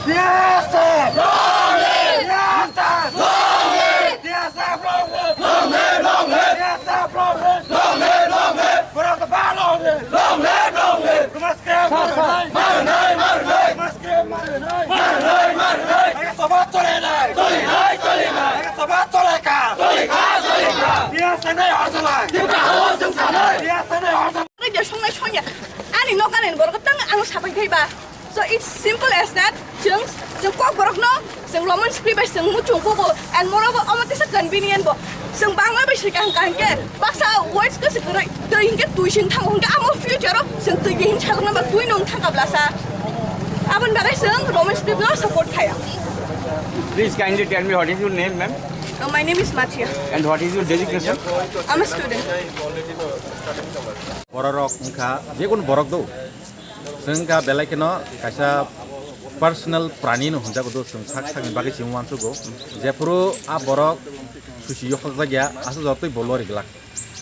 DSF! Long live! DSF! Long live! DSF! Long live! Long live! Long live! DSF! Long live! Long live! Long live! Pura the bar long live! Long live! Long live! Kumaskam Marunai! Marunai! Marunai! Kumaskam Marunai! Marunai! Marunai! Agak sobat tolenai! Tolenai! Tolenai! Agak sobat toleka! Toleka! Toleka! DSF này họ sẽ lại! Tiếp cả họ sẽ lại! DSF này họ sẽ cái giờ xong này anh nó cái này bỏ cái tăng anh sắp thành ba so it's simple as that chúng có bỏ nó chúng làm script bài chúng muốn chung phố and moreover ông ấy rất convenient bộ chúng bang ấy bây giờ càng cái bác sao words cái sự cái từ những cái tuổi sinh thằng cái amo future đó chúng từ những cái thằng mà tuổi nông thằng gặp là sao anh bạn ấy chúng Roman script nó support khai à. Please kindly tell me what is your name, ma'am, My name is Mathia. and what is your designation? I'm a student. Borok engka jegun borok do sengka belai keno kaisa personal prani no hunja godo seng sak sak bagi simuan sugo jepuru a borok susi yok jagya asu jotoi bolori glak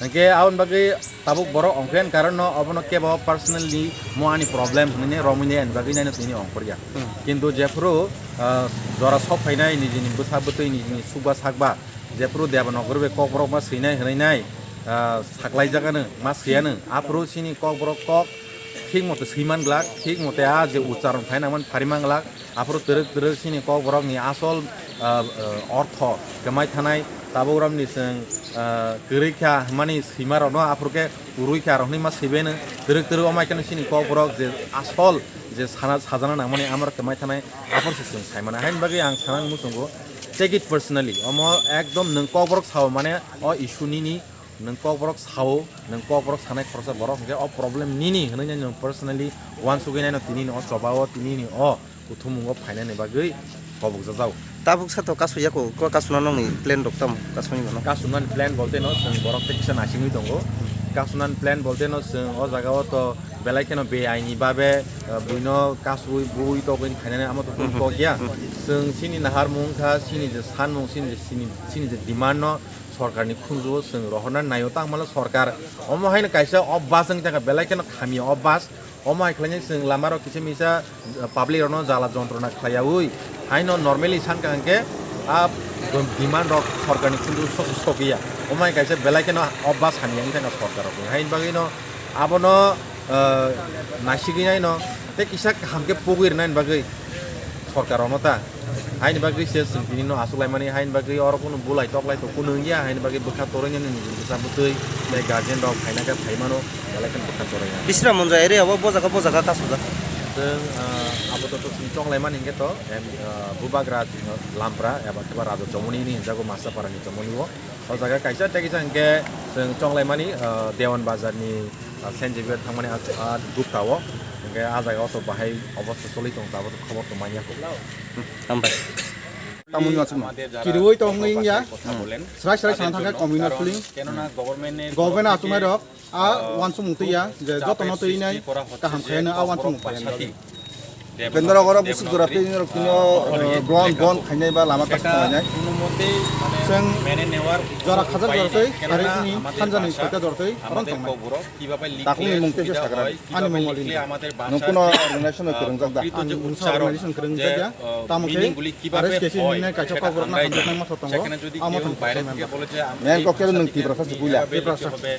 nake aun bagi tabuk borok ongken karono abono ke bo personally mo ani problem ne romine en bagi nai no tini ongkorya kintu jepuru jora sop phainai ni jini busa butoi ni jini suba sakba jepuru devanogor be kok borok ma sinai hnai nai saklai jagano ma siano apro sini kok borok kok ঠিক মতো সীমান Glück ঠিক মতে আ যে উচ্চারণ ফাইনামান ফারিমাং Glück আপর তরক তরক সিনি cock বরক নি আসল অর্থ গমাই থানাই তাবগ্রাম নি সং গরিখা মানি সীমার ন আপরকে উরুইখা রহনি মা সিবেন তরক তরক আমাই কেন সিনি কক বরক যে আসল যে সানা সাজানা না মানে আমার গমাই থানাই আপর সিসং সাইমানা হাইন বাগে আং সানান মুসুঙ্গো টেক ইট পার্সোনালি অম একদম নং কক বরক সাও মানে অ ইস্যুনি নি nang kok borok sao nang kok borok sanai khorsa borok ke o problem nini hne nang personally one sugai no tini no sobawo tini ni o uthumungo phaina ne bagai kobuk jajau tabuk sato kasuya ko kasuna nong ni plan doktam kasuni no kasunan plan bolte no sing borok te kisa nasingui dongo kasunan plan bolte no sing o jagao to belai keno be aini babe buino kasui bui to bin phaina ne amo to ko gya sing sini nahar mungkha sini je san mung sini je demand no সরকারনি খুঁজো जों রহনা নাইও তাংমালা সরকার অমহাইন কাইসা অবাস जों জায়গা বেলাই কেন খামি অবাস অমহাই খাইনি जों লামারো কিছু মিসা পাবলিক রনো জালা যন্ত্রণা খাইয়াউই হাইন নরমালি সানকাঙ্কে আপ ডিমান্ড রক সরকারনি খুঁজো সকিয়া অমহাই কাইসা বেলাই কেন অবাস হানিয়ানি থাকা সরকার হাইন বাগিনো আবনো নাসিগিনাই ন তে কিসা হামকে পগুইর নাইন বাগৈ সরকার অনতা hain bagi se sempini no asulai mani hain bagi oro kuno bulai toklai to kuno ya hain bagi bekha torenya ni bisa butui me guardian dog haina ka thaimano balakan bekha torenya bisra monja ere abo bojaga kasuda जों आबोथ' सिंचंलाय मानि गेto बुबाग्रा लामप्रा एबा केबा राजो जमुनि नि जागो मासापारानि जमुनिओ ओ जागा काइसा तेगिसा के जों चंलाय मानि देवन बाजारनि सेन्ट जेभियर थांमानि गुप्ताओ के आ जायगायाव तो बाहाय अबस्था सलि दं दाबो खबर तो मानियाखौ हामबाय तामुनि आसमा किरुइ तो nging ya srai sana thaka communal feeling केनना गभर्नमेन्ट आसुमाय रक आ वानसु मुतिया जे जतन तैनाय काहाम खायना आ वानसु मुतिया Kendara gora busu durate ni rokino gon khainai ba lama kasnai जों जरा खाजार दरतै आरो नि खानजानि सयता दरतै अरन थांनाय takuni mungte je sagra ani मंगलि nukuno organization kereng jagda organization kereng jagda tamuke आरो केसि नि काइसा कबरना खानजानि माथा तंगो आमा थांबाय men kokkel nung ti proses buila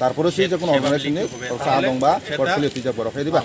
tarpore sei je kono organization ni sa dongba portfolio ti je boro khai diba